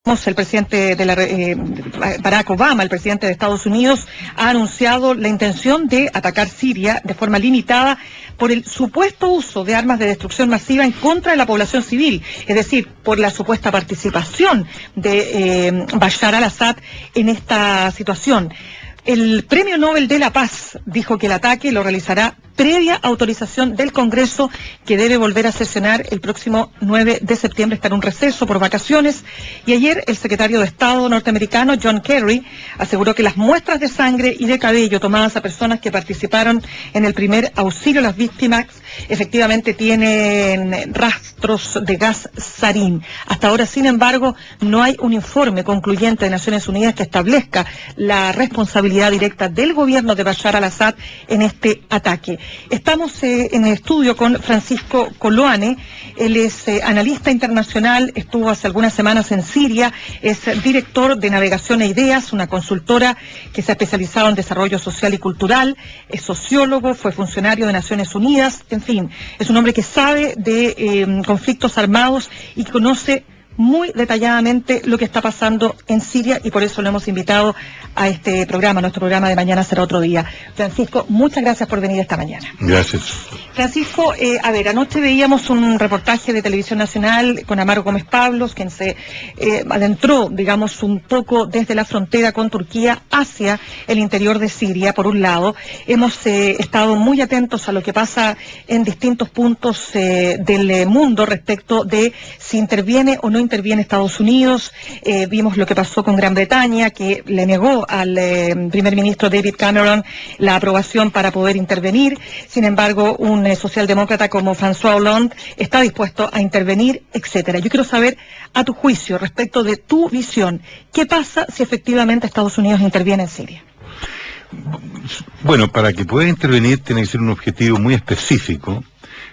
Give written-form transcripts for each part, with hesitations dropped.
El presidente Barack Obama, el presidente de Estados Unidos, ha anunciado la intención de atacar Siria de forma limitada por el supuesto uso de armas de destrucción masiva en contra de la población civil, es decir, por la supuesta participación de Bashar al-Assad en esta situación. El Premio Nobel de la Paz dijo que el ataque lo realizará previa autorización del Congreso, que debe volver a sesionar el próximo 9 de septiembre, está en un receso por vacaciones, y ayer el secretario de Estado norteamericano, John Kerry, aseguró que las muestras de sangre y de cabello tomadas a personas que participaron en el primer auxilio a las víctimas efectivamente tienen rastros de gas sarín. Hasta ahora, sin embargo, no hay un informe concluyente de Naciones Unidas que establezca la responsabilidad directa del gobierno de Bashar al-Assad en este ataque. Estamos en el estudio con Francisco Coloane. Él es analista internacional, estuvo hace algunas semanas en Siria, es director de Navegación e Ideas, una consultora que se ha especializado en desarrollo social y cultural, es sociólogo, fue funcionario de Naciones Unidas, en fin, es un hombre que sabe de conflictos armados y conoce muy detalladamente lo que está pasando en Siria, y por eso lo hemos invitado a este programa. Nuestro programa de mañana será otro día. Francisco, muchas gracias por venir esta mañana. Gracias. Francisco, anoche veíamos un reportaje de Televisión Nacional con Amaro Gómez Pablos, quien se adentró, digamos, un poco desde la frontera con Turquía hacia el interior de Siria, por un lado. Hemos estado muy atentos a lo que pasa en distintos puntos del mundo respecto de si interviene o no interviene Estados Unidos. Vimos lo que pasó con Gran Bretaña, que le negó al primer ministro David Cameron la aprobación para poder intervenir. Sin embargo, un socialdemócrata como François Hollande está dispuesto a intervenir, etcétera. Yo quiero saber, a tu juicio, respecto de tu visión, ¿qué pasa si efectivamente Estados Unidos interviene en Siria? Bueno, para que pueda intervenir tiene que ser un objetivo muy específico.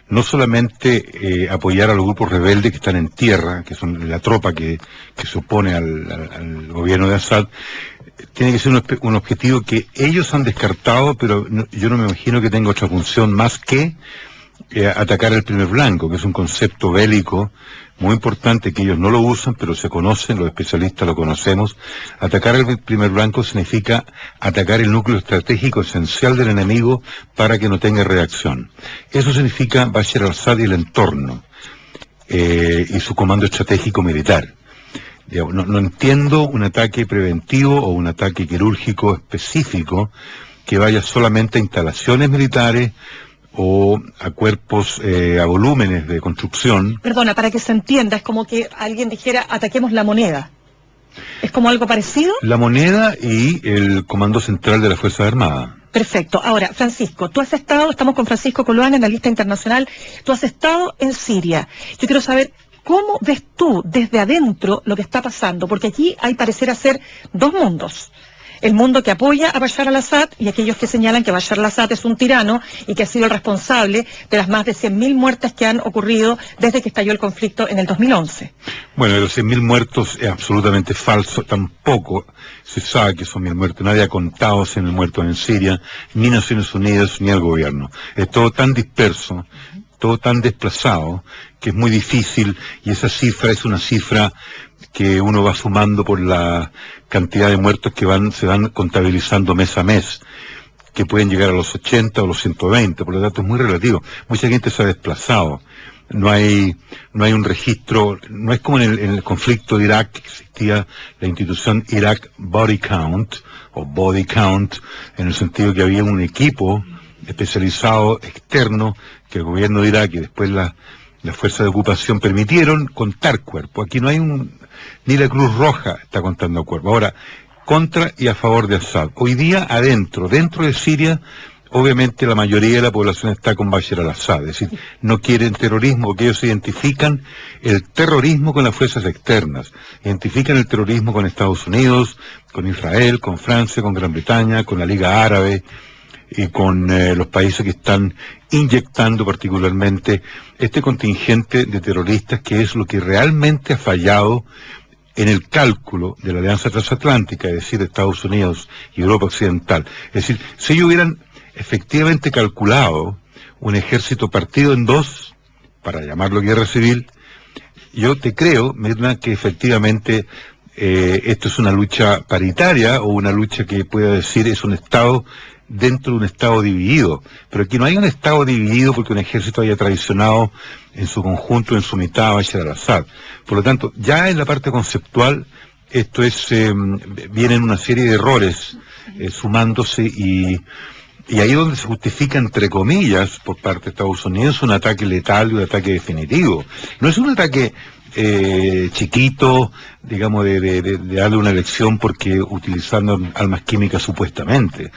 No solamente apoyar a los grupos rebeldes que están en tierra, que son la tropa que se opone al gobierno de Assad. Tiene que ser un objetivo que ellos han descartado, pero yo no me imagino que tenga otra función más que atacar al primer blanco, que es un concepto bélico muy importante, que ellos no lo usan, pero se conocen, los especialistas lo conocemos. Atacar al primer blanco significa atacar el núcleo estratégico esencial del enemigo para que no tenga reacción. Eso significa Bashar al-Assad y el entorno, y su comando estratégico militar. No entiendo un ataque preventivo o un ataque quirúrgico específico que vaya solamente a instalaciones militares o a cuerpos, a volúmenes de construcción. Perdona, para que se entienda, es como que alguien dijera, ataquemos la moneda. ¿Es como algo parecido? La moneda y el Comando Central de las Fuerzas Armadas. Perfecto. Ahora, Francisco, tú has estado, estamos con Francisco Coloane, analista internacional, tú has estado en Siria. Yo quiero saber, ¿cómo ves tú desde adentro lo que está pasando? Porque aquí hay parecer ser dos mundos. El mundo que apoya a Bashar al-Assad y aquellos que señalan que Bashar al-Assad es un tirano y que ha sido el responsable de las más de 100.000 muertes que han ocurrido desde que estalló el conflicto en el 2011. Bueno, de los 100.000 muertos es absolutamente falso, tampoco se sabe que son 1.000 muertos, nadie ha contado 100.000 muertos en Siria, ni Naciones Unidas ni el gobierno. Es todo tan disperso, todo tan desplazado, que es muy difícil, y esa cifra es una cifra que uno va sumando por la cantidad de muertos que se van contabilizando mes a mes, que pueden llegar a los 80 o los 120, por lo tanto es muy relativo. Mucha gente se ha desplazado, no hay un registro, no es como en el conflicto de Irak, que existía la institución Iraq Body Count, o Body Count, en el sentido que había un equipo especializado externo que el gobierno de Irak y después las fuerzas de ocupación permitieron contar cuerpos. Aquí no hay ni la Cruz Roja está contando cuerpos. Ahora, contra y a favor de Assad. Hoy día dentro de Siria, obviamente la mayoría de la población está con Bashar al-Assad, es decir, no quieren terrorismo, porque ellos identifican el terrorismo con las fuerzas externas, identifican el terrorismo con Estados Unidos, con Israel, con Francia, con Gran Bretaña, con la Liga Árabe, y con los países que están inyectando particularmente este contingente de terroristas, que es lo que realmente ha fallado en el cálculo de la Alianza Transatlántica, es decir, Estados Unidos y Europa Occidental. Es decir, si ellos hubieran efectivamente calculado un ejército partido en dos, para llamarlo guerra civil, yo te creo, Mirna, que efectivamente esto es una lucha paritaria o una lucha que pueda decir es un Estado dentro de un Estado dividido. Pero aquí no hay un Estado dividido porque un ejército haya traicionado en su conjunto, en su mitad, a Bashar al-Assad. Por lo tanto, ya en la parte conceptual, esto es, vienen una serie de errores sumándose y ahí es donde se justifica, entre comillas, por parte de Estados Unidos, un ataque letal y un ataque definitivo. No es un ataque chiquito, digamos, de darle una elección porque utilizando armas químicas supuestamente.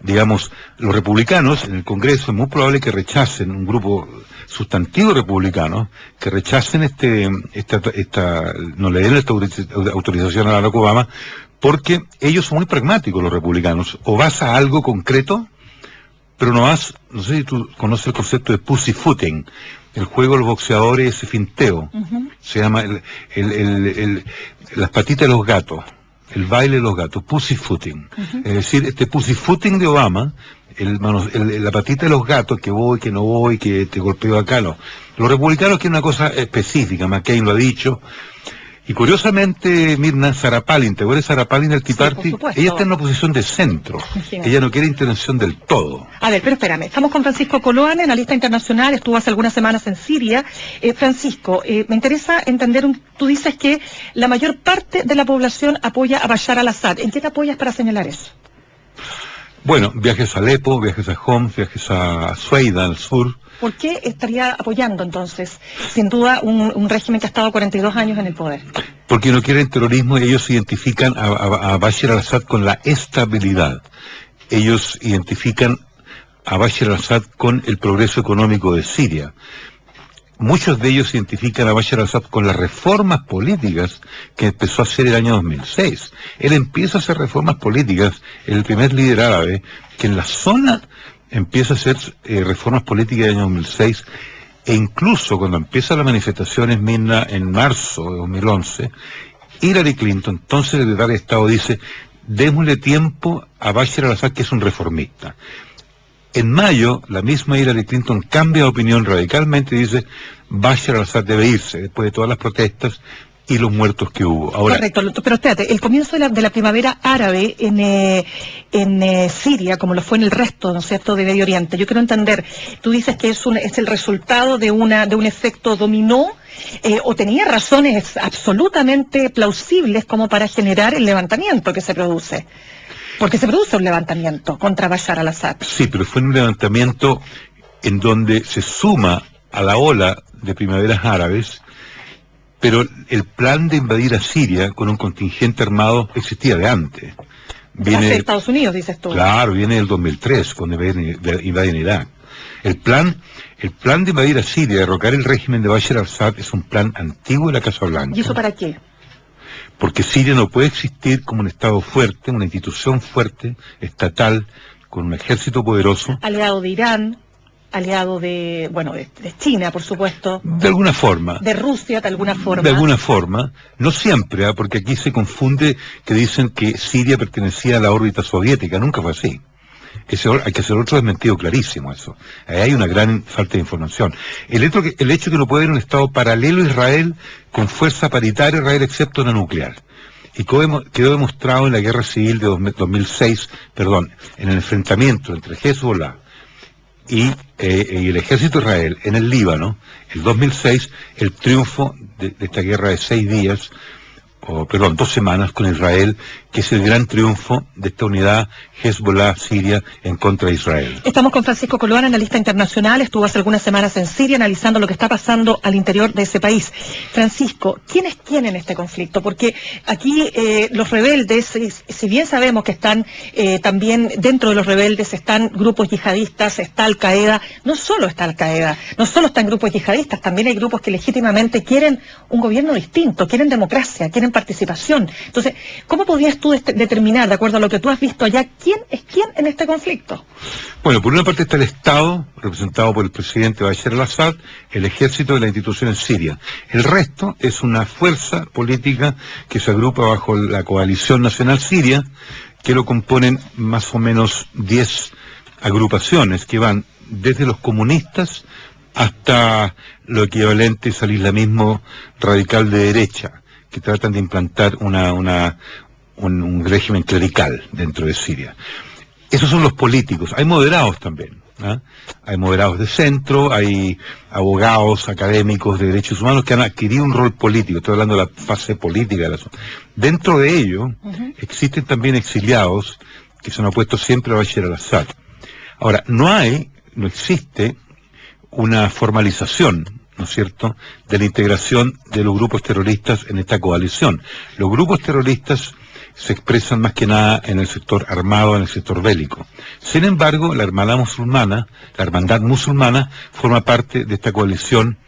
Digamos, los republicanos en el Congreso es muy probable que rechacen, un grupo sustantivo republicano, que rechacen no le den esta autorización a Barack Obama, porque ellos son muy pragmáticos, los republicanos. O vas a algo concreto, pero no sé si tú conoces el concepto de pussyfooting, el juego de los boxeadores, ese finteo. Se llama las patitas de los gatos. El baile de los gatos, pussyfooting. Es decir, este pussyfooting de Obama, la patita de los gatos, que voy, que no voy, que te golpeo acá, no. Los republicanos quieren una cosa específica, McCain lo ha dicho. Y curiosamente, Mirna, Sarah Palin, ¿te acuerdas de Sarah Palin del Tea Party? Ella está en una posición de centro. Ella no quiere intervención del todo. A ver, pero espérame, estamos con Francisco Coloane, analista internacional, estuvo hace algunas semanas en Siria. Francisco, me interesa entender, tú dices que la mayor parte de la población apoya a Bashar al-Assad. ¿En qué te apoyas para señalar eso? Bueno, viajes a Alepo, viajes a Homs, viajes a Sueida, al sur. ¿Por qué estaría apoyando entonces, sin duda, un régimen que ha estado 42 años en el poder? Porque no quieren terrorismo y ellos identifican a Bashar al-Assad con la estabilidad. Ellos identifican a Bashar al-Assad con el progreso económico de Siria. Muchos de ellos identifican a Bashar al-Assad con las reformas políticas que empezó a hacer el año 2006. Él empieza a hacer reformas políticas, el primer líder árabe, que en la zona empieza a hacer reformas políticas del año 2006, e incluso cuando empiezan las manifestaciones, Mirna, en marzo de 2011, Hillary Clinton, entonces el secretario de Estado, dice, démosle tiempo a Bashar al-Assad, que es un reformista. En mayo, la misma Hillary Clinton cambia de opinión radicalmente y dice, Bashar al-Assad debe irse, después de todas las protestas y los muertos que hubo. Ahora, correcto, pero espérate, el comienzo de la primavera árabe en Siria, como lo fue en el resto, ¿no es cierto?, de Medio Oriente. Yo quiero entender, tú dices que es el resultado de un efecto dominó, o tenía razones absolutamente plausibles como para generar el levantamiento que se produce. Porque se produce un levantamiento contra Bashar al-Assad. Sí, pero fue un levantamiento en donde se suma a la ola de primaveras árabes, pero el plan de invadir a Siria con un contingente armado existía de antes. Viene de Estados Unidos, dices tú. Claro, viene del 2003, cuando invaden Irak. El plan de invadir a Siria, derrocar el régimen de Bashar al-Assad, es un plan antiguo de la Casa Blanca. ¿Y eso para qué? Porque Siria no puede existir como un Estado fuerte, una institución fuerte, estatal, con un ejército poderoso. Aliado de Irán, aliado de China, por supuesto. De alguna forma. De Rusia, de alguna forma. De alguna forma. No siempre, porque aquí se confunde que dicen que Siria pertenecía a la órbita soviética. Nunca fue así. Hay que hacer otro desmentido clarísimo eso. Ahí hay una gran falta de información. El hecho que no puede haber un Estado paralelo a Israel con fuerza paritaria a Israel excepto una nuclear. Y quedó demostrado en la guerra civil de 2006, en el enfrentamiento entre Hezbollah y el ejército de Israel en el Líbano, el 2006, el triunfo de esta guerra de 2 semanas con Israel, que es el gran triunfo de esta unidad Hezbollah-Siria en contra de Israel. Estamos con Francisco Coloane, analista internacional, estuvo hace algunas semanas en Siria analizando lo que está pasando al interior de ese país. Francisco, ¿quién es quién en este conflicto? Porque aquí los rebeldes, si bien sabemos que están también dentro de los rebeldes, están grupos yihadistas, está Al-Qaeda, no solo está Al-Qaeda, no solo están grupos yihadistas, también hay grupos que legítimamente quieren un gobierno distinto, quieren democracia, quieren participación. Entonces, ¿cómo podrías tú determinar, de acuerdo a lo que tú has visto allá, quién es quién en este conflicto? Bueno, por una parte está el Estado, representado por el presidente Bashar al-Assad, el ejército y las instituciones sirias. El resto es una fuerza política que se agrupa bajo la coalición nacional siria, que lo componen más o menos 10 agrupaciones que van desde los comunistas hasta lo equivalente al islamismo radical de derecha, que tratan de implantar un régimen clerical dentro de Siria. Esos son los políticos. Hay moderados también, ¿ah? Hay moderados de centro, hay abogados, académicos de derechos humanos que han adquirido un rol político. Estoy hablando de la fase política de la zona. Dentro de ello, existen también exiliados que se han opuesto siempre a Bashar al-Assad. Ahora, no existe una formalización, ¿no es cierto?, de la integración de los grupos terroristas en esta coalición. Los grupos terroristas se expresan más que nada en el sector armado, en el sector bélico. Sin embargo, la hermandad musulmana forma parte de esta coalición,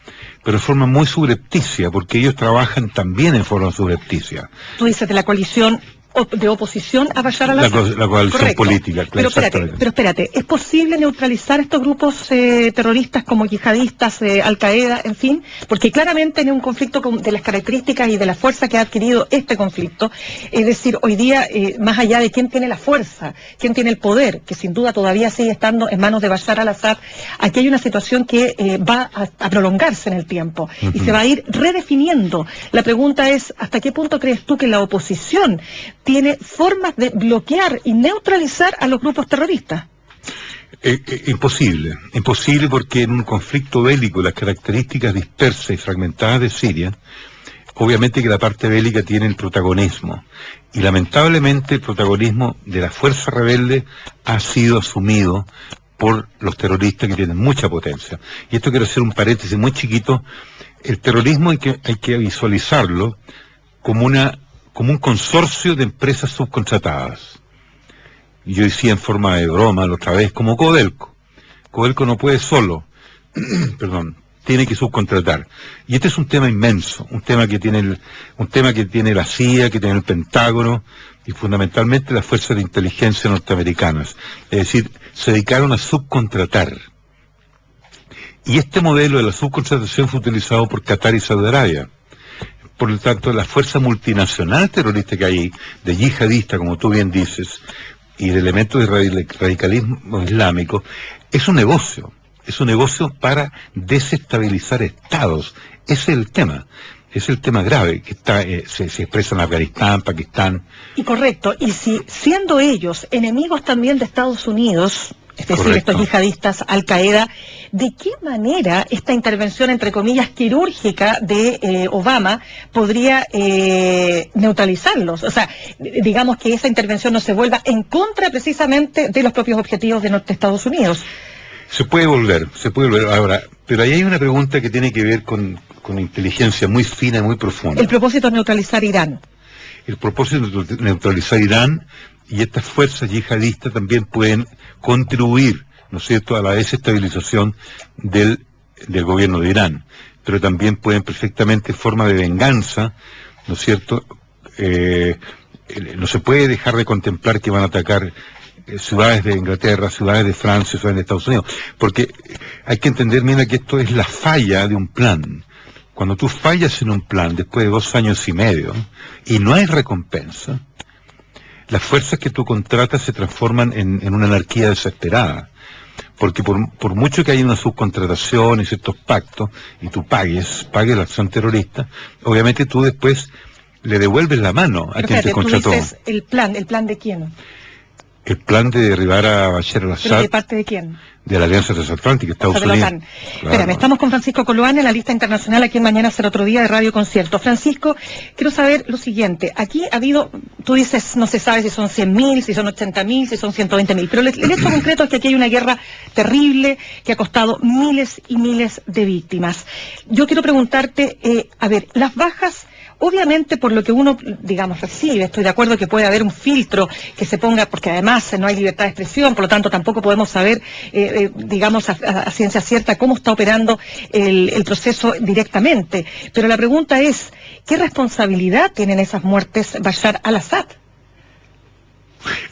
pero de forma muy subrepticia, porque ellos trabajan también en forma subrepticia. Tú dices de la coalición de oposición a Bashar al-Assad. La coalición Correcto. política, claro. Pero espérate, ¿es posible neutralizar estos grupos terroristas como yihadistas, Al-Qaeda, en fin? Porque claramente en un conflicto de las características y de la fuerza que ha adquirido este conflicto, es decir, hoy día, más allá de quién tiene la fuerza, quién tiene el poder, que sin duda todavía sigue estando en manos de Bashar al-Assad, aquí hay una situación que va a prolongarse en el tiempo y se va a ir redefiniendo. La pregunta es, ¿hasta qué punto crees tú que la oposición tiene formas de bloquear y neutralizar a los grupos terroristas? Imposible porque en un conflicto bélico, las características dispersas y fragmentadas de Siria, obviamente que la parte bélica tiene el protagonismo, y lamentablemente el protagonismo de la fuerza rebelde ha sido asumido por los terroristas, que tienen mucha potencia. Y esto quiero hacer un paréntesis muy chiquito. El terrorismo hay que visualizarlo como un consorcio de empresas subcontratadas. Y yo decía en forma de broma la otra vez, como Codelco. Codelco no puede solo, tiene que subcontratar. Y este es un tema inmenso, un tema que tiene la CIA, que tiene el Pentágono y fundamentalmente las fuerzas de inteligencia norteamericanas. Es decir, se dedicaron a subcontratar. Y este modelo de la subcontratación fue utilizado por Qatar y Saudi Arabia. Por lo tanto, la fuerza multinacional terrorista que hay, de yihadista, como tú bien dices, y de elementos de radicalismo islámico, es un negocio para desestabilizar estados. Ese es el tema grave que se expresa en Afganistán, Pakistán. Y correcto, y si siendo ellos enemigos también de Estados Unidos, es decir, Correcto. estos yihadistas, Al-Qaeda, ¿de qué manera esta intervención, entre comillas, quirúrgica de Obama podría neutralizarlos? O sea, digamos que esa intervención no se vuelva en contra precisamente de los propios objetivos de Estados Unidos. Se puede volver ahora, pero ahí hay una pregunta que tiene que ver con inteligencia muy fina y muy profunda. El propósito es neutralizar Irán. El propósito es neutralizar Irán, y estas fuerzas yihadistas también pueden contribuir, ¿no es cierto?, a la desestabilización del gobierno de Irán, pero también pueden perfectamente, en forma de venganza, ¿no es cierto?, no se puede dejar de contemplar que van a atacar ciudades de Inglaterra, ciudades de Francia, ciudades de Estados Unidos, porque hay que entender, mira, que esto es la falla de un plan. Cuando tú fallas en un plan después de 2 años y medio y no hay recompensa, las fuerzas que tú contratas se transforman en una anarquía desesperada. Porque por mucho que haya una subcontratación y ciertos pactos, y tú pagues la acción terrorista, obviamente tú después le devuelves la mano a quien te contrató. Tú dices ¿el plan de quién? El plan de derribar a Bashar al-Assad. ¿Pero de parte de quién? De la Alianza Transatlántica, Estados Unidos. Claro. Espérame, estamos con Francisco Coloane en la lista internacional aquí en Mañana Será Otro Día de Radio Concierto. Francisco, quiero saber lo siguiente. Aquí ha habido, tú dices, no se sabe si son 100.000, si son 80.000, si son 120.000, pero el hecho concreto es que aquí hay una guerra terrible que ha costado miles y miles de víctimas. Yo quiero preguntarte, las bajas, obviamente por lo que uno, digamos, recibe, estoy de acuerdo que puede haber un filtro que se ponga, porque además no hay libertad de expresión, por lo tanto tampoco podemos saber, digamos, a ciencia cierta cómo está operando el proceso directamente. Pero la pregunta es, ¿qué responsabilidad tienen esas muertes Bashar al-Assad?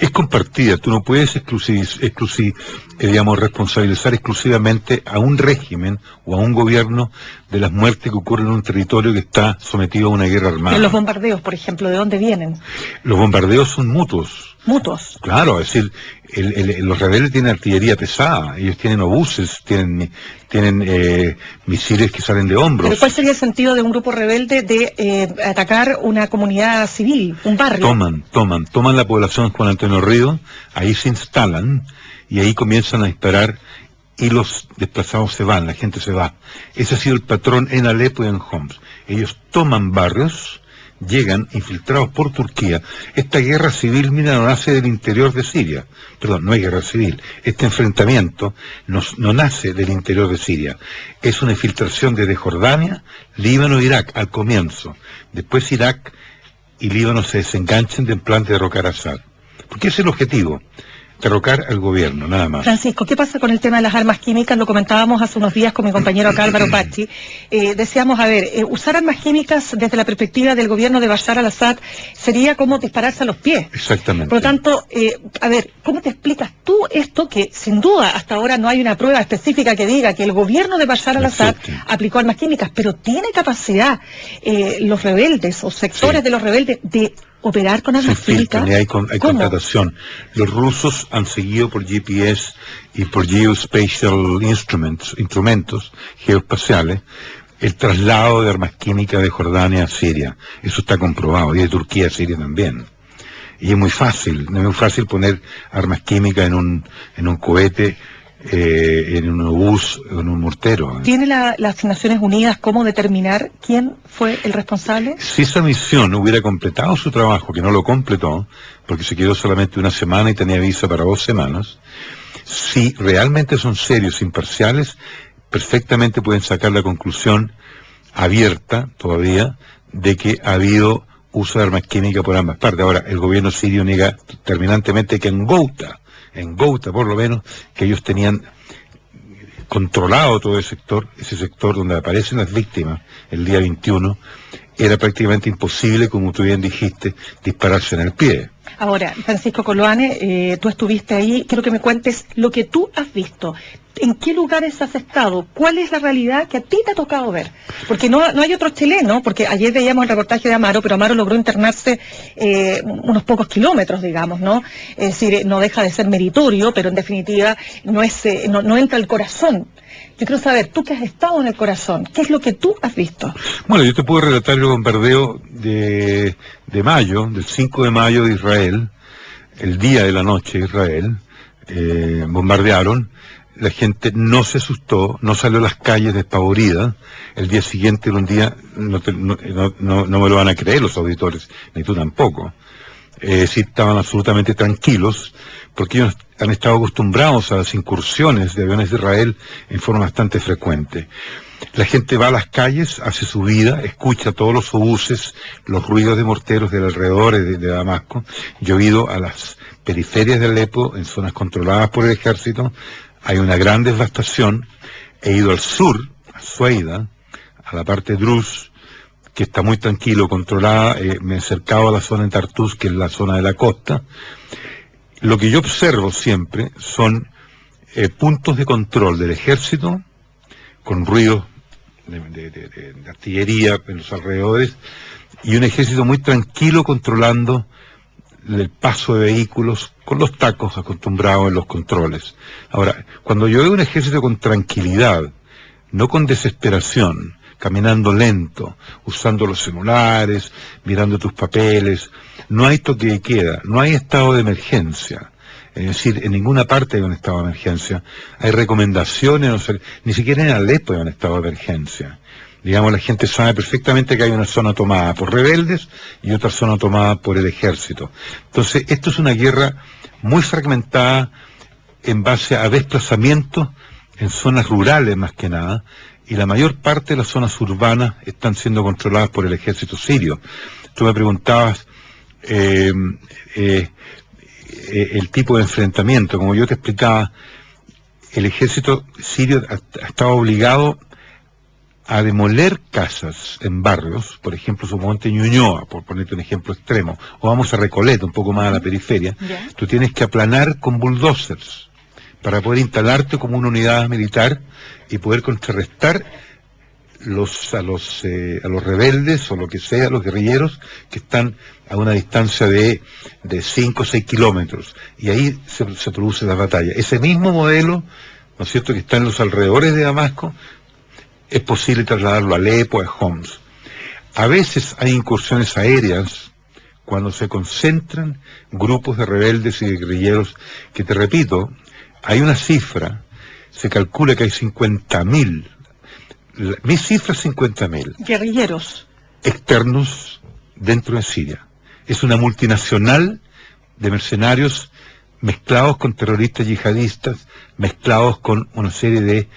Es compartida, tú no puedes responsabilizar exclusivamente a un régimen o a un gobierno de las muertes que ocurren en un territorio que está sometido a una guerra armada. Pero los bombardeos, por ejemplo, ¿de dónde vienen? Los bombardeos son mutuos. mutuos. Claro, es decir, los rebeldes tienen artillería pesada, ellos tienen obuses, tienen misiles que salen de hombros. ¿Pero cuál sería el sentido de un grupo rebelde de atacar una comunidad civil, un barrio? Toman la población Juan Antonio Ríos, ahí se instalan y ahí comienzan a disparar y los desplazados se van, la gente se va. Ese ha sido el patrón en Alepo y en Homs. Ellos toman barrios, llegan infiltrados por Turquía. Esta guerra civil, mira, no nace del interior de Siria. Perdón, no hay guerra civil. Este enfrentamiento no nace del interior de Siria. Es una infiltración desde Jordania, Líbano e Irak al comienzo. Después Irak y Líbano se desenganchan del plan de derrocar a Assad. Porque ese es el objetivo. Derrocar al gobierno, nada más. Francisco, ¿qué pasa con el tema de las armas químicas? Lo comentábamos hace unos días con mi compañero acá, Álvaro Pachi. Decíamos, usar armas químicas desde la perspectiva del gobierno de Bashar al-Assad sería como dispararse a los pies. Exactamente. Por lo tanto, ¿cómo te explicas tú esto que sin duda hasta ahora no hay una prueba específica que diga que el gobierno de Bashar al-Assad aplicó armas químicas, pero tiene capacidad los rebeldes o sectores de los rebeldes de operar con armas químicas? Hay contratación. Los rusos han seguido por GPS y por Geospatial instrumentos geoespaciales el traslado de armas químicas de Jordania a Siria. Eso está comprobado, y de Turquía a Siria también. Y es muy fácil poner armas químicas en un cohete, en un obús, en un mortero. ¿Tiene las Naciones Unidas cómo determinar quién fue el responsable? Si esa misión hubiera completado su trabajo, que no lo completó, porque se quedó solamente una semana y tenía visa para 2 semanas, si realmente son serios, imparciales, perfectamente pueden sacar la conclusión abierta todavía de que ha habido uso de armas químicas por ambas partes. Ahora, el gobierno sirio niega terminantemente que en Ghouta por lo menos, que ellos tenían controlado todo ese sector donde aparecen las víctimas el día 21, era prácticamente imposible, como tú bien dijiste, dispararse en el pie. Ahora, Francisco Coloane, tú estuviste ahí, quiero que me cuentes lo que tú has visto. ¿En qué lugares has estado? ¿Cuál es la realidad que a ti te ha tocado ver? Porque no hay otro chileno, porque ayer veíamos el reportaje de Amaro, pero Amaro logró internarse unos pocos kilómetros, digamos, ¿no? Es decir, no deja de ser meritorio, pero en definitiva no entra al corazón. Yo quiero saber, tú que has estado en el corazón, ¿qué es lo que tú has visto? Bueno, yo te puedo relatar el bombardeo de mayo, del 5 de mayo de Israel, el día de la noche de Israel, bombardearon. La gente no se asustó, no salió a las calles despavorida. El día siguiente era un día, no me lo van a creer los auditores, ni tú tampoco. Sí, estaban absolutamente tranquilos, porque ellos han estado acostumbrados a las incursiones de aviones de Israel en forma bastante frecuente. La gente va a las calles, hace su vida, escucha todos los obuses, los ruidos de morteros del alrededor de Damasco. Yo he ido a las periferias de Alepo, en zonas controladas por el ejército. Hay una gran devastación. He ido al sur, a Sueida, a la parte de Druz, que está muy tranquilo, controlada. Me he acercado a la zona de Tartus, que es la zona de la costa. Lo que yo observo siempre son puntos de control del ejército, con ruidos de artillería en los alrededores, y un ejército muy tranquilo controlando el paso de vehículos con los tacos acostumbrados en los controles. Ahora, cuando yo veo un ejército con tranquilidad, no con desesperación, caminando lento, usando los celulares, mirando tus papeles, no hay toque de queda, no hay estado de emergencia. Es decir, en ninguna parte hay un estado de emergencia. Hay recomendaciones, ni siquiera en Alepo hay un estado de emergencia. Digamos, la gente sabe perfectamente que hay una zona tomada por rebeldes y otra zona tomada por el ejército. Entonces, esto es una guerra muy fragmentada en base a desplazamientos en zonas rurales más que nada, y la mayor parte de las zonas urbanas están siendo controladas por el ejército sirio. Tú me preguntabas el tipo de enfrentamiento. Como yo te explicaba, el ejército sirio ha estado obligado a demoler casas en barrios, por ejemplo, Somonte Ñuñoa, por ponerte un ejemplo extremo, o vamos a Recoleta, un poco más a la periferia. Tú tienes que aplanar con bulldozers para poder instalarte como una unidad militar y poder contrarrestar a los rebeldes o lo que sea, los guerrilleros que están a una distancia de 5 o 6 kilómetros, y ahí se produce la batalla. Ese mismo modelo, ¿no es cierto?, que está en los alrededores de Damasco, es posible trasladarlo a Alepo, a Homs. A veces hay incursiones aéreas cuando se concentran grupos de rebeldes y de guerrilleros, que, te repito, hay una cifra, se calcula que hay 50.000, mi cifra es 50.000 guerrilleros externos dentro de Siria. Es una multinacional de mercenarios mezclados con terroristas yihadistas, mezclados con una serie de,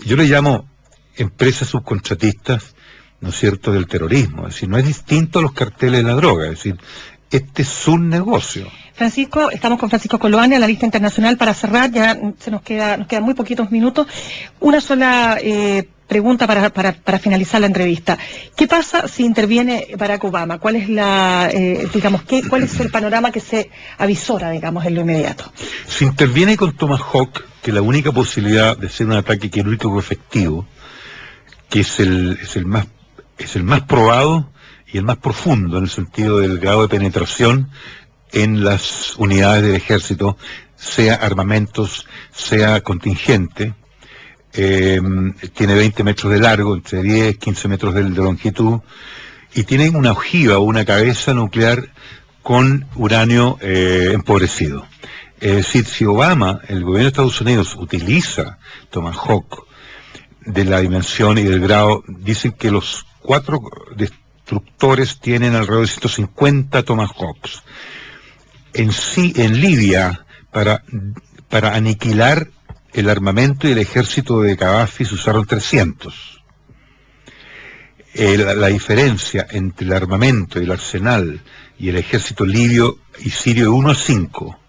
yo le llamo empresas subcontratistas, ¿no es cierto?, del terrorismo. Es decir, no es distinto a los carteles de la droga. Es decir, este es un negocio. Francisco, estamos con Francisco Coloane, analista internacional. Para cerrar, ya nos quedan muy poquitos minutos. Una sola pregunta para finalizar la entrevista. ¿Qué pasa si interviene Barack Obama? ¿Cuál es cuál es el panorama que se avisora, digamos, en lo inmediato? Si interviene con Tomahawk, que la única posibilidad de ser un ataque quirúrgico efectivo, que es el más probado y el más profundo en el sentido del grado de penetración en las unidades del ejército, sea armamentos, sea contingente. Tiene 20 metros de largo, entre 10 15 metros de longitud, y tiene una ojiva o una cabeza nuclear con uranio empobrecido. Es decir, si Obama, el gobierno de Estados Unidos, utiliza Tomahawk de la dimensión y del grado, dicen que los 4 destructores tienen alrededor de 150 Tomahawks. En Libia, para aniquilar el armamento y el ejército de Gaddafi, se usaron 300. La diferencia entre el armamento y el arsenal y el ejército libio y sirio es 1 a 5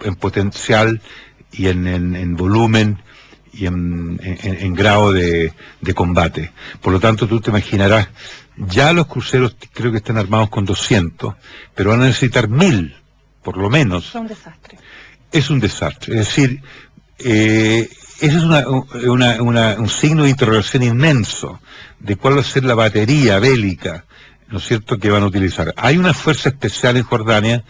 en potencial y en volumen y en grado de combate. Por lo tanto, tú te imaginarás, ya los cruceros creo que están armados con 200, pero van a necesitar 1000, por lo menos. Es un desastre. Es un desastre. Es decir, ese es un signo de interrogación inmenso de cuál va a ser la batería bélica, ¿no es cierto?, que van a utilizar. Hay una fuerza especial en Jordania,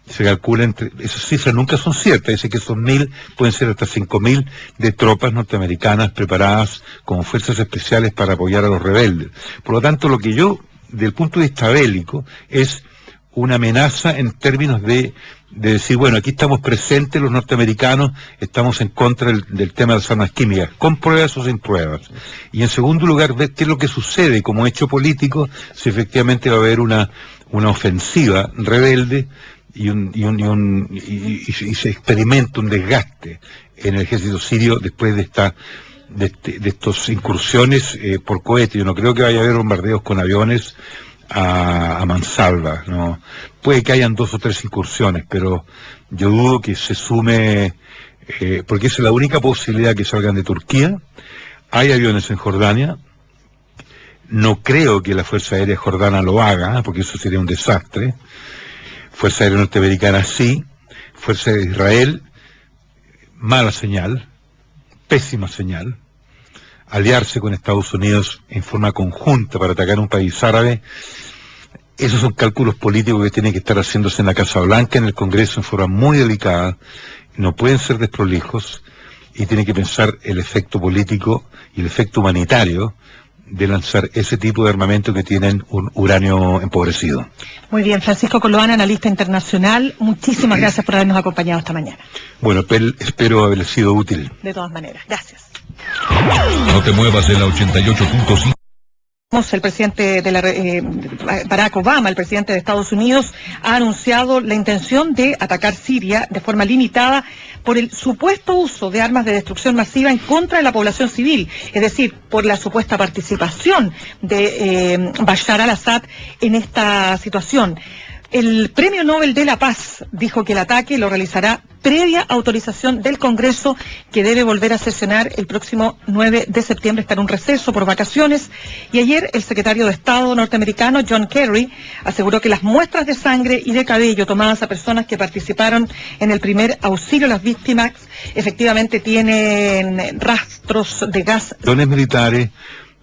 se calcula esas cifras nunca son ciertas, dice que son 1000, pueden ser hasta 5000 de tropas norteamericanas preparadas como fuerzas especiales para apoyar a los rebeldes. Por lo tanto, lo que yo, del punto de vista bélico, es una amenaza en términos de decir, bueno, aquí estamos presentes los norteamericanos, estamos en contra del tema de las armas químicas, con pruebas o sin pruebas. Y en segundo lugar, ver qué es lo que sucede como hecho político, si efectivamente va a haber una ofensiva rebelde y se experimenta un desgaste en el ejército sirio después de estas incursiones por cohete. Yo no creo que vaya a haber bombardeos con aviones a mansalva, ¿no? Puede que hayan 2 o 3 incursiones, pero yo dudo que se sume, porque esa es la única posibilidad que salgan de Turquía. Hay aviones en Jordania, no creo que la Fuerza Aérea Jordana lo haga, porque eso sería un desastre. Fuerza Aérea Norteamericana sí, Fuerza de Israel, mala señal, pésima señal. Aliarse con Estados Unidos en forma conjunta para atacar un país árabe, esos son cálculos políticos que tienen que estar haciéndose en la Casa Blanca, en el Congreso, en forma muy delicada, no pueden ser desprolijos, y tienen que pensar el efecto político y el efecto humanitario de lanzar ese tipo de armamento que tienen un uranio empobrecido. Muy bien, Francisco Coloane, analista internacional, muchísimas gracias por habernos acompañado esta mañana. Bueno, espero haber sido útil. De todas maneras, gracias. No te muevas de la 88.5. El presidente Barack Obama, el presidente de Estados Unidos, ha anunciado la intención de atacar Siria de forma limitada por el supuesto uso de armas de destrucción masiva en contra de la población civil, es decir, por la supuesta participación de Bashar al-Assad en esta situación. El Premio Nobel de la Paz dijo que el ataque lo realizará previa autorización del Congreso, que debe volver a sesionar el próximo 9 de septiembre, está en un receso por vacaciones. Y ayer el secretario de Estado norteamericano, John Kerry, aseguró que las muestras de sangre y de cabello tomadas a personas que participaron en el primer auxilio a las víctimas efectivamente tienen rastros de gas. Militares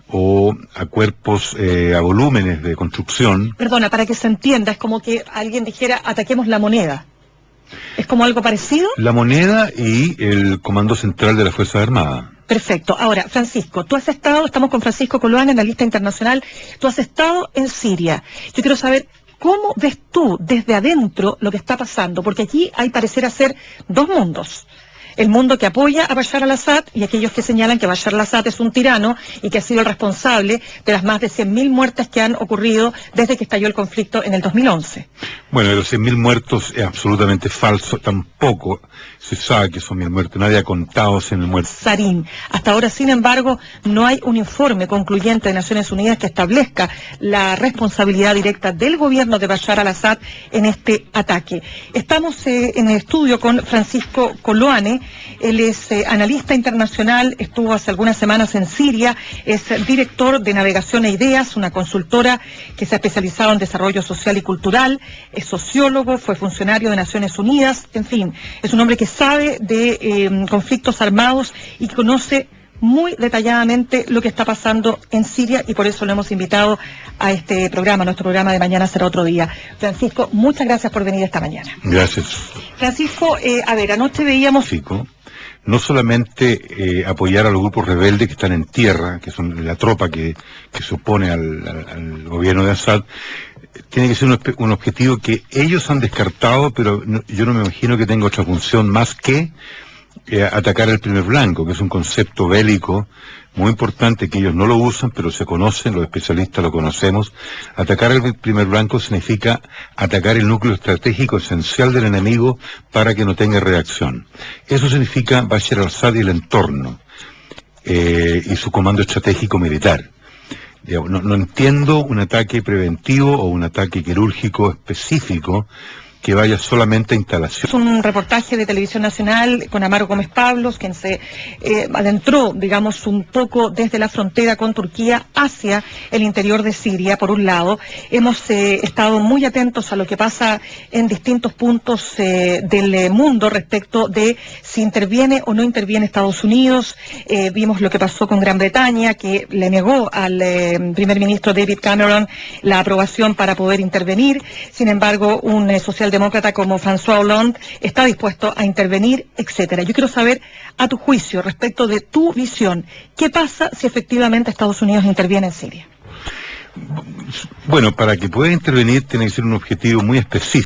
o a cuerpos, a volúmenes de construcción. Perdona, para que se entienda, es como que alguien dijera, ataquemos la moneda. ¿Es como algo parecido? La moneda y el Comando Central de las Fuerzas Armadas. Perfecto. Ahora, Francisco, tú has estado, estamos con Francisco Coloane, analista internacional, tú has estado en Siria. Yo quiero saber, ¿cómo ves tú desde adentro lo que está pasando? Porque aquí hay parecer ser dos mundos. El mundo que apoya a Bashar al-Assad y aquellos que señalan que Bashar al-Assad es un tirano y que ha sido el responsable de las más de 100.000 muertes que han ocurrido desde que estalló el conflicto en el 2011. Bueno, de los 100.000 muertos es absolutamente falso, tampoco se sabe que son 1.000 muertos, nadie ha contado 100.000 muertos. Sarín. Hasta ahora, sin embargo, no hay un informe concluyente de Naciones Unidas que establezca la responsabilidad directa del gobierno de Bashar al-Assad en este ataque. Estamos en el estudio con Francisco Coloane. Él es analista internacional, estuvo hace algunas semanas en Siria, es director de Navegación e Ideas, una consultora que se ha especializado en desarrollo social y cultural, es sociólogo, fue funcionario de Naciones Unidas, en fin, es un hombre que sabe de conflictos armados y que conoce muy detalladamente lo que está pasando en Siria y por eso lo hemos invitado a este programa. Nuestro programa de mañana será otro día. Francisco, muchas gracias por venir esta mañana. Gracias. Francisco, a ver, anoche veíamos... No solamente apoyar a los grupos rebeldes que están en tierra, que son la tropa que se opone al gobierno de Assad, tiene que ser un objetivo que ellos han descartado, pero yo no me imagino que tenga otra función más que atacar el primer blanco, que es un concepto bélico muy importante que ellos no lo usan, pero se conocen, los especialistas lo conocemos. Atacar el primer blanco significa atacar el núcleo estratégico esencial del enemigo para que no tenga reacción. Eso significa Bashar al-Assad y el entorno, y su comando estratégico militar. No entiendo un ataque preventivo o un ataque quirúrgico específico que vaya solamente a instalación. Es un reportaje de Televisión Nacional con Amaro Gómez Pablos, quien se adentró, digamos, un poco desde la frontera con Turquía hacia el interior de Siria, por un lado. Hemos estado muy atentos a lo que pasa en distintos puntos del mundo respecto de si interviene o no interviene Estados Unidos. Vimos lo que pasó con Gran Bretaña, que le negó al primer ministro David Cameron la aprobación para poder intervenir. Sin embargo, un socialdemócrata como François Hollande está dispuesto a intervenir, etcétera. Yo quiero saber, a tu juicio, respecto de tu visión, ¿qué pasa si efectivamente Estados Unidos interviene en Siria? Bueno, para que pueda intervenir tiene que ser un objetivo muy específico.